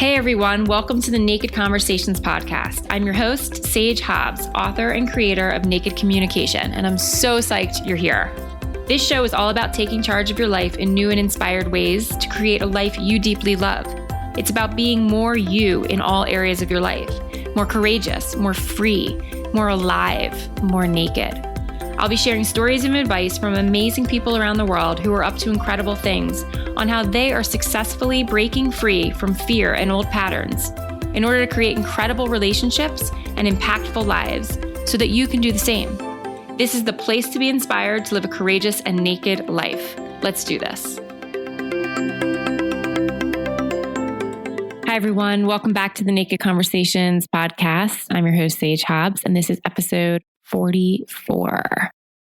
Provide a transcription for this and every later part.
Hey everyone, welcome to the Naked Conversations podcast. I'm your host, Sage Hobbs, author and creator of Naked Communication, and I'm so psyched you're here. This show is all about taking charge of your life in new and inspired ways to create a life you deeply love. It's about being more you in all areas of your life, more courageous, more free, more alive, more naked. I'll be sharing stories and advice from amazing people around the world who are up to incredible things on how they are successfully breaking free from fear and old patterns in order to create incredible relationships and impactful lives so that you can do the same. This is the place to be inspired to live a courageous and naked life. Let's do this. Hi, everyone. Welcome back to the Naked Conversations podcast. I'm your host, Sage Hobbs, and this is episode 44.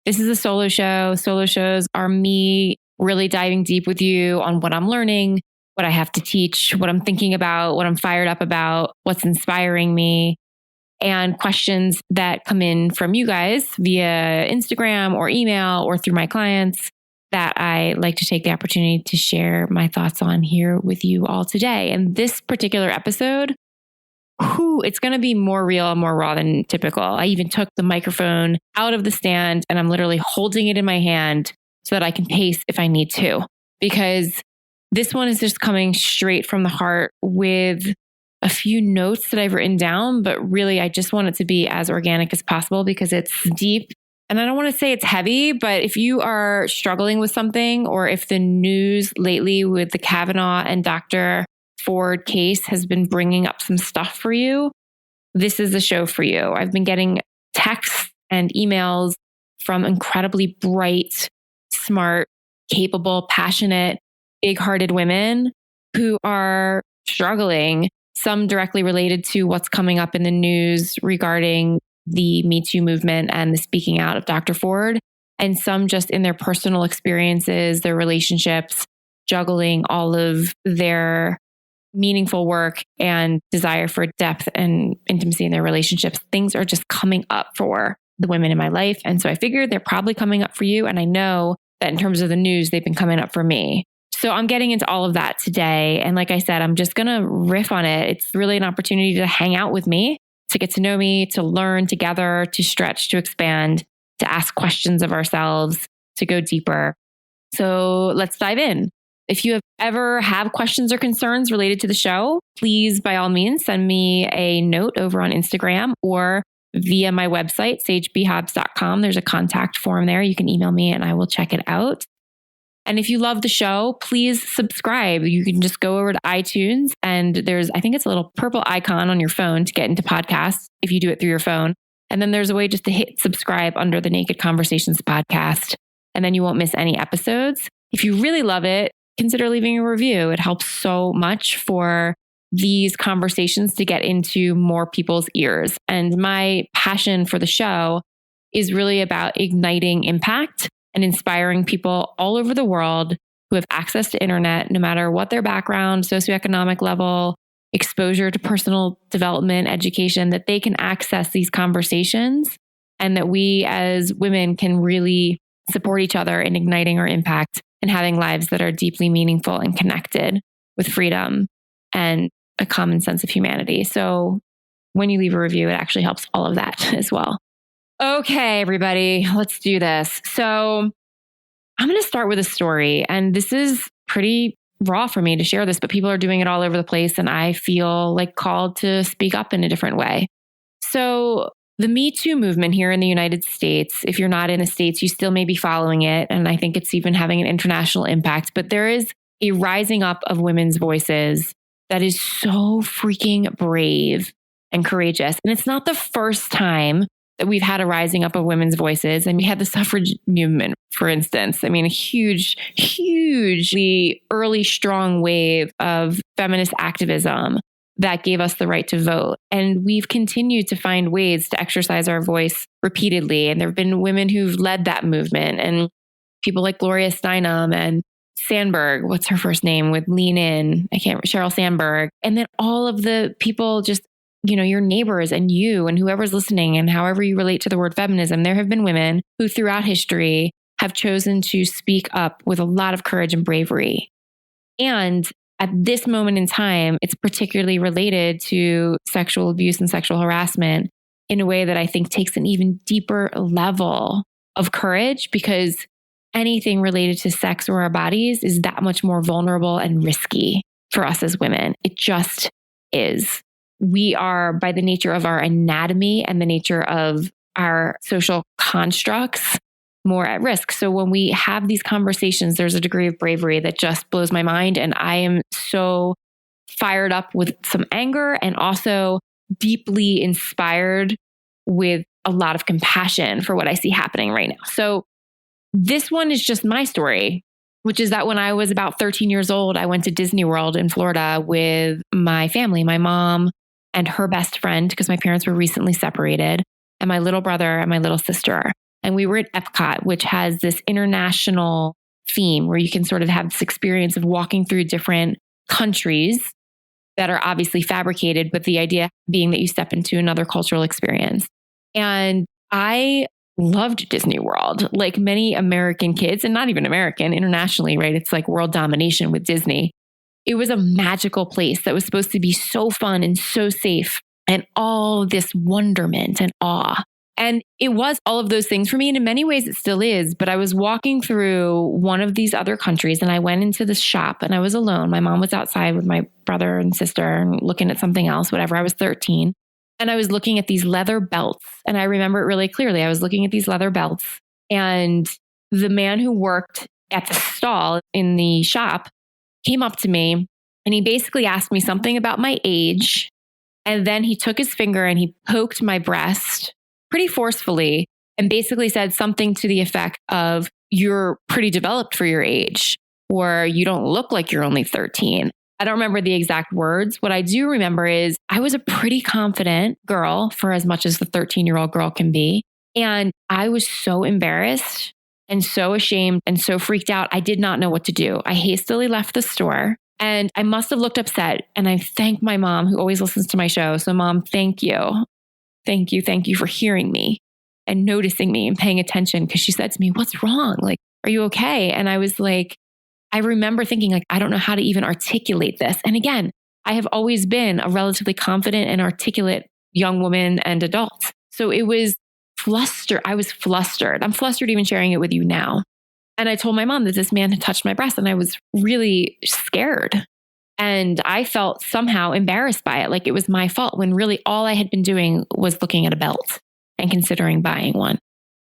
This is a solo show. Solo shows are me really diving deep with you on what I'm learning, what I have to teach, what I'm thinking about, what I'm fired up about, what's inspiring me, and questions that come in from you guys via Instagram or email or through my clients that I like to take the opportunity to share my thoughts on here with you all today. And this particular episode, it's going to be more real and more raw than typical. I even took the microphone out of the stand and I'm literally holding it in my hand so that I can pace if I need to, because this one is just coming straight from the heart with a few notes that I've written down, but really I just want it to be as organic as possible because it's deep. And I don't want to say it's heavy, but if you are struggling with something, or if the news lately with the Kavanaugh and Dr. Ford case has been bringing up some stuff for you, this is the show for you. I've been getting texts and emails from incredibly bright, smart, capable, passionate, big-hearted women who are struggling, some directly related to what's coming up in the news regarding the Me Too movement and the speaking out of Dr. Ford, and some just in their personal experiences, their relationships, juggling all of their meaningful work and desire for depth and intimacy in their relationships. Things are just coming up for the women in my life. And so I figured they're probably coming up for you. And I know that in terms of the news, they've been coming up for me. So I'm getting into all of that today. And like I said, I'm just going to riff on it. It's really an opportunity to hang out with me, to get to know me, to learn together, to stretch, to expand, to ask questions of ourselves, to go deeper. So let's dive in. If you ever have questions or concerns related to the show, please, by all means, send me a note over on Instagram or via my website, sagebhobbs.com. There's a contact form there. You can email me and I will check it out. And if you love the show, please subscribe. You can just go over to iTunes and I think it's a little purple icon on your phone to get into podcasts if you do it through your phone. And then there's a way just to hit subscribe under the Naked Conversations podcast, and then you won't miss any episodes. If you really love it, consider leaving a review. It helps so much for these conversations to get into more people's ears. And my passion for the show is really about igniting impact and inspiring people all over the world who have access to internet, no matter what their background, socioeconomic level, exposure to personal development, education, that they can access these conversations and that we as women can really support each other in igniting our impact and having lives that are deeply meaningful and connected with freedom and a common sense of humanity. So when you leave a review, it actually helps all of that as well. Okay, everybody, let's do this. So I'm going to start with a story, and this is pretty raw for me to share this, but people are doing it all over the place, and I feel like called to speak up in a different way. So the Me Too movement here in the United States, if you're not in the States, you still may be following it. And I think it's even having an international impact. But there is a rising up of women's voices that is so freaking brave and courageous. And it's not the first time that we've had a rising up of women's voices. And we had the suffrage movement, for instance. I mean, a hugely early, strong wave of feminist activism that gave us the right to vote. And we've continued to find ways to exercise our voice repeatedly. And there have been women who've led that movement, and people like Gloria Steinem and Sandberg, what's her first name, with Lean In, Sheryl Sandberg. And then all of the people just, your neighbors and you and whoever's listening and however you relate to the word feminism, there have been women who throughout history have chosen to speak up with a lot of courage and bravery. And at this moment in time, it's particularly related to sexual abuse and sexual harassment in a way that I think takes an even deeper level of courage, because anything related to sex or our bodies is that much more vulnerable and risky for us as women. It just is. We are, by the nature of our anatomy and the nature of our social constructs, more at risk. So when we have these conversations, there's a degree of bravery that just blows my mind. And I am so fired up with some anger and also deeply inspired with a lot of compassion for what I see happening right now. So this one is just my story, which is that when I was about 13 years old, I went to Disney World in Florida with my family, my mom and her best friend, because my parents were recently separated, and my little brother and my little sister. And we were at Epcot, which has this international theme where you can sort of have this experience of walking through different countries that are obviously fabricated, but the idea being that you step into another cultural experience. And I loved Disney World, like many American kids, and not even American, internationally, right? It's like world domination with Disney. It was a magical place that was supposed to be so fun and so safe and all this wonderment and awe. And it was all of those things for me. And in many ways, it still is. But I was walking through one of these other countries and I went into this shop and I was alone. My mom was outside with my brother and sister and looking at something else, whatever. I was 13. And I was looking at these leather belts. And I remember it really clearly. I was looking at these leather belts. And the man who worked at the stall in the shop came up to me and he basically asked me something about my age. And then he took his finger and he poked my breast pretty forcefully and basically said something to the effect of, "You're pretty developed for your age," or "You don't look like you're only 13. I don't remember the exact words. What I do remember is I was a pretty confident girl for as much as the 13-year-old girl can be. And I was so embarrassed and so ashamed and so freaked out. I did not know what to do. I hastily left the store and I must have looked upset. And I thanked my mom, who always listens to my show. So Mom, thank you. Thank you. Thank you for hearing me and noticing me and paying attention. Because she said to me, "What's wrong? Like, are you okay?" And I was like, I remember thinking like, I don't know how to even articulate this. And again, I have always been a relatively confident and articulate young woman and adult. So it was flustered. I was flustered. I'm flustered even sharing it with you now. And I told my mom that this man had touched my breast and I was really scared. And I felt somehow embarrassed by it, like it was my fault, when really all I had been doing was looking at a belt and considering buying one.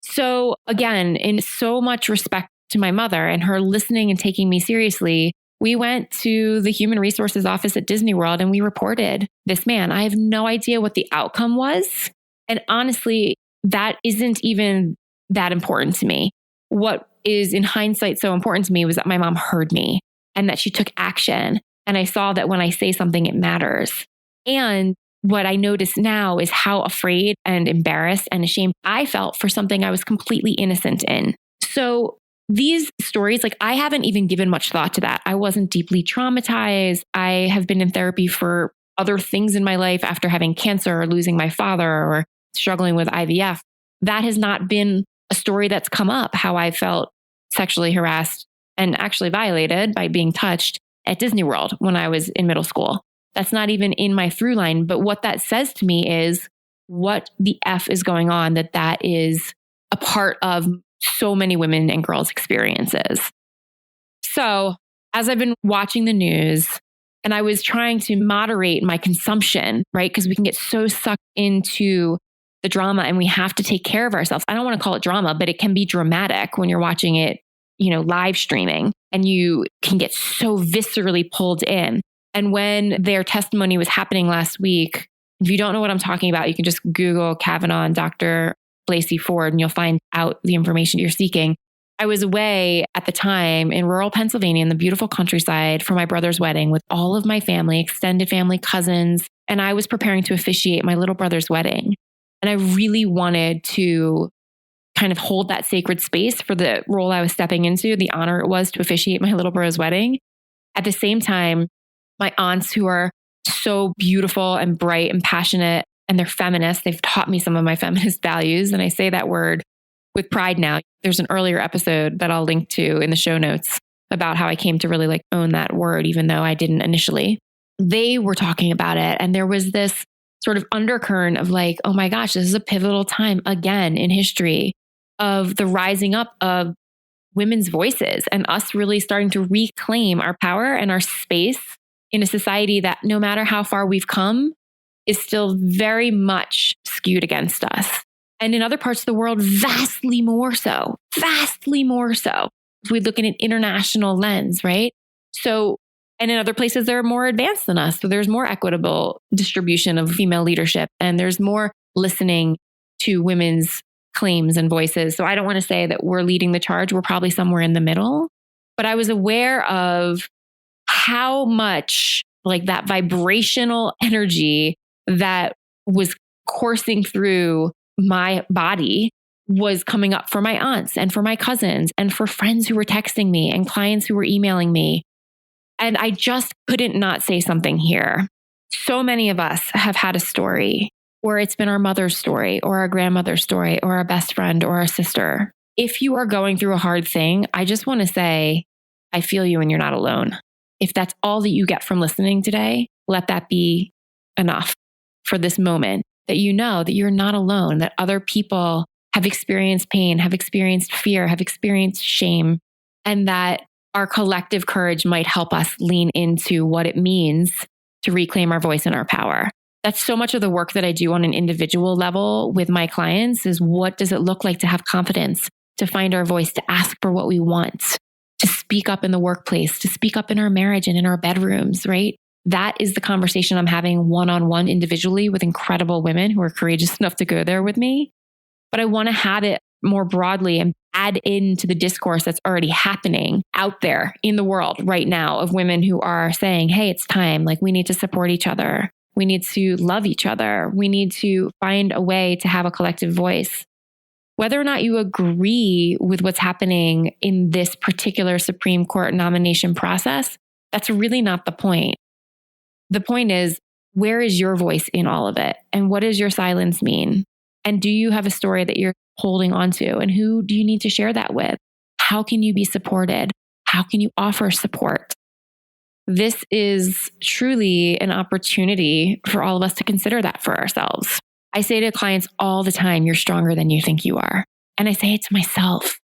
So again, in so much respect to my mother and her listening and taking me seriously, we went to the human resources office at Disney World and we reported this man. I have no idea what the outcome was. And honestly, that isn't even that important to me. What is in hindsight so important to me was that my mom heard me and that she took action. And I saw that when I say something, it matters. And what I notice now is how afraid and embarrassed and ashamed I felt for something I was completely innocent in. So these stories, like I haven't even given much thought to that. I wasn't deeply traumatized. I have been in therapy for other things in my life after having cancer or losing my father or struggling with IVF. That has not been a story that's come up, how I felt sexually harassed and actually violated by being touched at Disney World when I was in middle school. That's not even in my through line. But what that says to me is what the F is going on, that is a part of so many women and girls' experiences. So as I've been watching the news and I was trying to moderate my consumption, right? Because we can get so sucked into the drama and we have to take care of ourselves. I don't want to call it drama, but it can be dramatic when you're watching it, live streaming, and you can get so viscerally pulled in. And when their testimony was happening last week, if you don't know what I'm talking about, you can just Google Kavanaugh and Dr. Blasey Ford and you'll find out the information you're seeking. I was away at the time in rural Pennsylvania in the beautiful countryside for my brother's wedding with all of my family, extended family, cousins, and I was preparing to officiate my little brother's wedding. And I really wanted to kind of hold that sacred space for the role I was stepping into, the honor it was to officiate my little bro's wedding. At the same time, my aunts, who are so beautiful and bright and passionate, and they're feminists, they've taught me some of my feminist values. And I say that word with pride now. There's an earlier episode that I'll link to in the show notes about how I came to really like own that word, even though I didn't initially. They were talking about it. And there was this sort of undercurrent of like, oh my gosh, this is a pivotal time again in history of the rising up of women's voices and us really starting to reclaim our power and our space in a society that no matter how far we've come is still very much skewed against us. And in other parts of the world, vastly more so. If we look in an international lens, right? So, and in other places, they're more advanced than us. So there's more equitable distribution of female leadership and there's more listening to women's claims and voices. So I don't want to say that we're leading the charge. We're probably somewhere in the middle. But I was aware of how much like that vibrational energy that was coursing through my body was coming up for my aunts and for my cousins and for friends who were texting me and clients who were emailing me. And I just couldn't not say something here. So many of us have had a story where it's been our mother's story or our grandmother's story or our best friend or our sister. If you are going through a hard thing, I just want to say, I feel you and you're not alone. If that's all that you get from listening today, let that be enough for this moment, that you know that you're not alone, that other people have experienced pain, have experienced fear, have experienced shame, and that our collective courage might help us lean into what it means to reclaim our voice and our power. That's so much of the work that I do on an individual level with my clients is what does it look like to have confidence, to find our voice, to ask for what we want, to speak up in the workplace, to speak up in our marriage and in our bedrooms, right? That is the conversation I'm having one-on-one individually with incredible women who are courageous enough to go there with me. But I want to have it more broadly and add into the discourse that's already happening out there in the world right now of women who are saying, hey, it's time. Like we need to support each other. We need to love each other. We need to find a way to have a collective voice. Whether or not you agree with what's happening in this particular Supreme Court nomination process, that's really not the point. The point is, where is your voice in all of it? And what does your silence mean? And do you have a story that you're holding on to? And who do you need to share that with? How can you be supported? How can you offer support? This is truly an opportunity for all of us to consider that for ourselves. I say to clients all the time, you're stronger than you think you are. And I say it to myself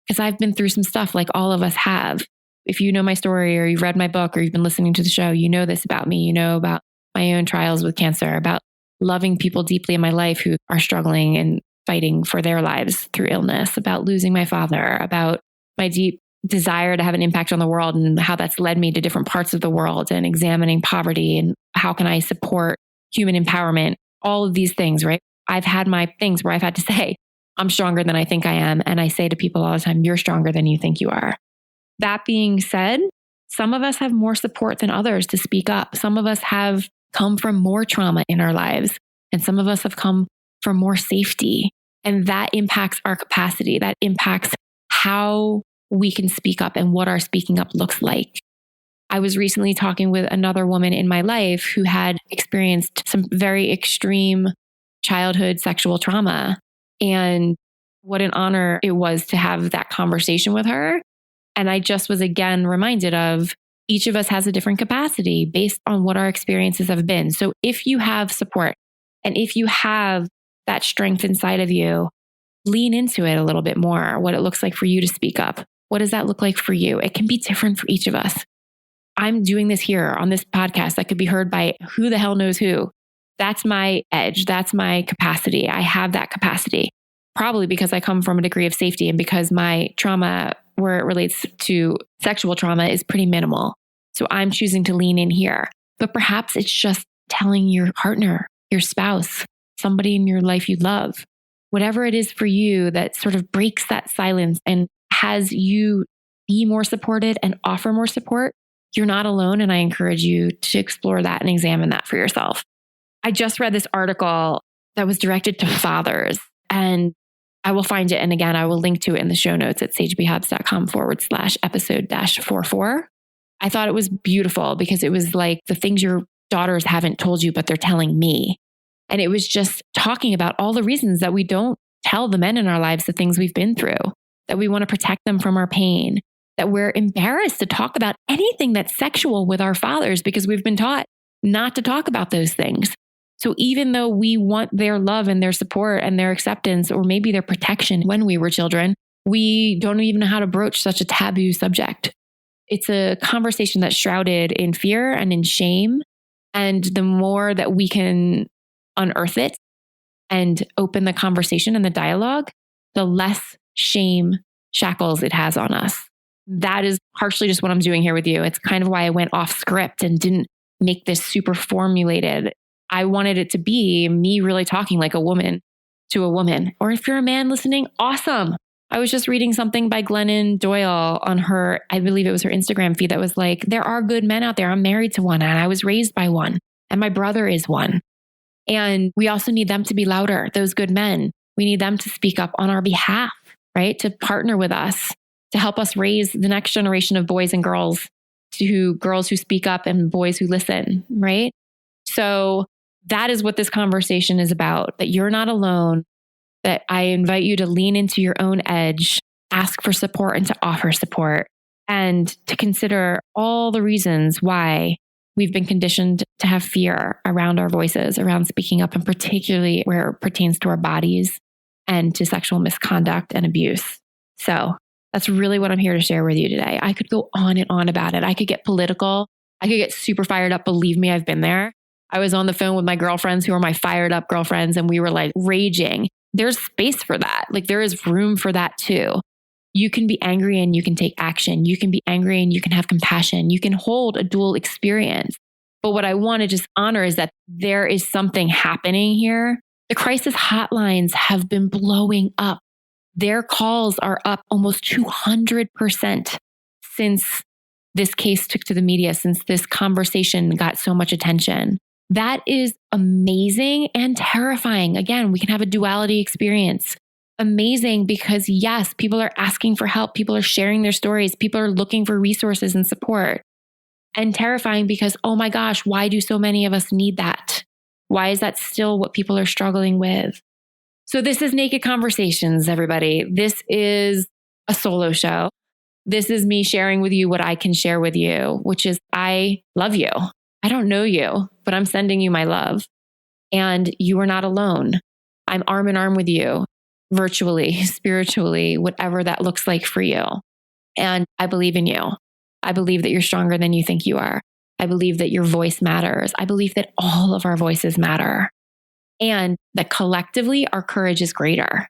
because I've been through some stuff like all of us have. If you know my story or you've read my book or you've been listening to the show, you know this about me. You know about my own trials with cancer, about loving people deeply in my life who are struggling and fighting for their lives through illness, about losing my father, about my deep desire to have an impact on the world and how that's led me to different parts of the world and examining poverty and how can I support human empowerment, all of these things, right? I've had my things where I've had to say, I'm stronger than I think I am. And I say to people all the time, you're stronger than you think you are. That being said, some of us have more support than others to speak up. Some of us have come from more trauma in our lives, and some of us have come from more safety. And that impacts our capacity. That impacts how we can speak up and what our speaking up looks like. I was recently talking with another woman in my life who had experienced some very extreme childhood sexual trauma. And what an honor it was to have that conversation with her. And I just was again reminded of each of us has a different capacity based on what our experiences have been. So if you have support and if you have that strength inside of you, lean into it a little bit more, what it looks like for you to speak up. What does that look like for you? It can be different for each of us. I'm doing this here on this podcast that could be heard by who the hell knows who. That's my edge. That's my capacity. I have that capacity, probably because I come from a degree of safety and because my trauma where it relates to sexual trauma is pretty minimal. So I'm choosing to lean in here. But perhaps it's just telling your partner, your spouse, somebody in your life you love, whatever it is for you that sort of breaks that silence and has you be more supported and offer more support. You're not alone. And I encourage you to explore that and examine that for yourself. I just read this article that was directed to fathers, and I will find it. And again, I will link to it in the show notes at sagebhobbs.com/episode-44. I thought it was beautiful because it was like the things your daughters haven't told you, but they're telling me. And it was just talking about all the reasons that we don't tell the men in our lives the things we've been through, that we want to protect them from our pain, that we're embarrassed to talk about anything that's sexual with our fathers because we've been taught not to talk about those things. So even though we want their love and their support and their acceptance, or maybe their protection when we were children, we don't even know how to broach such a taboo subject. It's a conversation that's shrouded in fear and in shame. And the more that we can unearth it and open the conversation and the dialogue, the less shame shackles it has on us. That is partially just what I'm doing here with you. It's kind of why I went off script and didn't make this super formulated. I wanted it to be me really talking like a woman to a woman. Or if you're a man listening, awesome. I was just reading something by Glennon Doyle on her, I believe it was her Instagram feed that was like, there are good men out there. I'm married to one and I was raised by one and my brother is one. And we also need them to be louder, those good men. We need them to speak up on our behalf, right? To partner with us, to help us raise the next generation of boys and girls, to girls who speak up and boys who listen, right? So that is what this conversation is about, that you're not alone, that I invite you to lean into your own edge, ask for support and to offer support, and to consider all the reasons why we've been conditioned to have fear around our voices, around speaking up, and particularly where it pertains to our bodies and to sexual misconduct and abuse. So that's really what I'm here to share with you today. I could go on and on about it. I could get political. I could get super fired up. Believe me, I've been there. I was on the phone with my girlfriends who are my fired up girlfriends, and we were like raging. There's space for that. Like there is room for that too. You can be angry and you can take action. You can be angry and you can have compassion. You can hold a dual experience. But what I want to just honor is that there is something happening here. The crisis hotlines have been blowing up. Their calls are up almost 200% since this case took to the media, since this conversation got so much attention. That is amazing and terrifying. Again, we can have a duality experience. Amazing because yes, people are asking for help. People are sharing their stories. People are looking for resources and support. And terrifying because, oh my gosh, why do so many of us need that? Why is that still what people are struggling with? So this is Naked Conversations, everybody. This is a solo show. This is me sharing with you what I can share with you, which is I love you. I don't know you, but I'm sending you my love. And you are not alone. I'm arm in arm with you, virtually, spiritually, whatever that looks like for you. And I believe in you. I believe that you're stronger than you think you are. I believe that your voice matters. I believe that all of our voices matter. And that collectively, our courage is greater.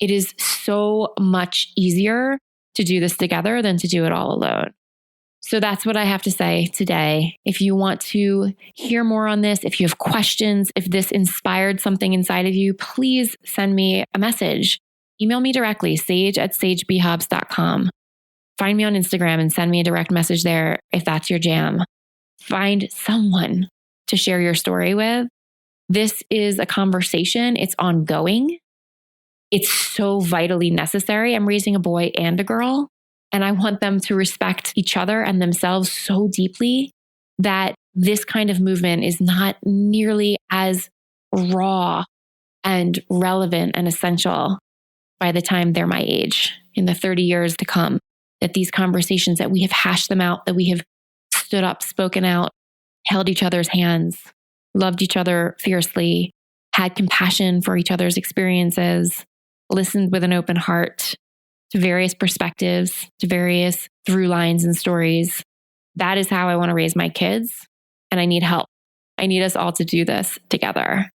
It is so much easier to do this together than to do it all alone. So that's what I have to say today. If you want to hear more on this, if you have questions, if this inspired something inside of you, please send me a message. Email me directly, sage@sagebhobbs.com. Find me on Instagram and send me a direct message there if that's your jam. Find someone to share your story with. This is a conversation. It's ongoing. It's so vitally necessary. I'm raising a boy and a girl. And I want them to respect each other and themselves so deeply that this kind of movement is not nearly as raw and relevant and essential by the time they're my age in the 30 years to come. That these conversations, that we have hashed them out, that we have stood up, spoken out, held each other's hands, loved each other fiercely, had compassion for each other's experiences, listened with an open heart to various perspectives, to various through lines and stories. That is how I want to raise my kids. And I need help. I need us all to do this together.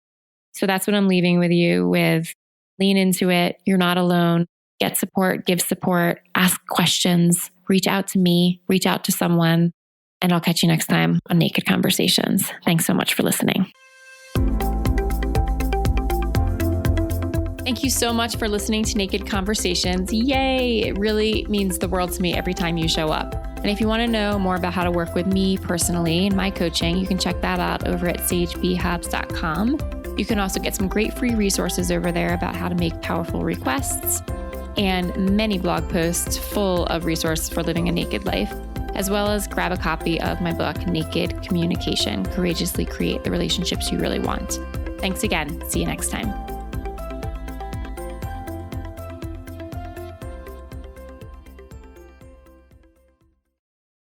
So that's what I'm leaving with you with. Lean into it. You're not alone. Get support, give support, ask questions, reach out to me, reach out to someone, and I'll catch you next time on Naked Conversations. Thanks so much for listening. Thank you so much for listening to Naked Conversations. Yay! It really means the world to me every time you show up. And if you want to know more about how to work with me personally in my coaching, you can check that out over at sagebhobbs.com. You can also get some great free resources over there about how to make powerful requests and many blog posts full of resources for living a naked life, as well as grab a copy of my book, Naked Communication: Courageously Create the Relationships You Really Want. Thanks again. See you next time.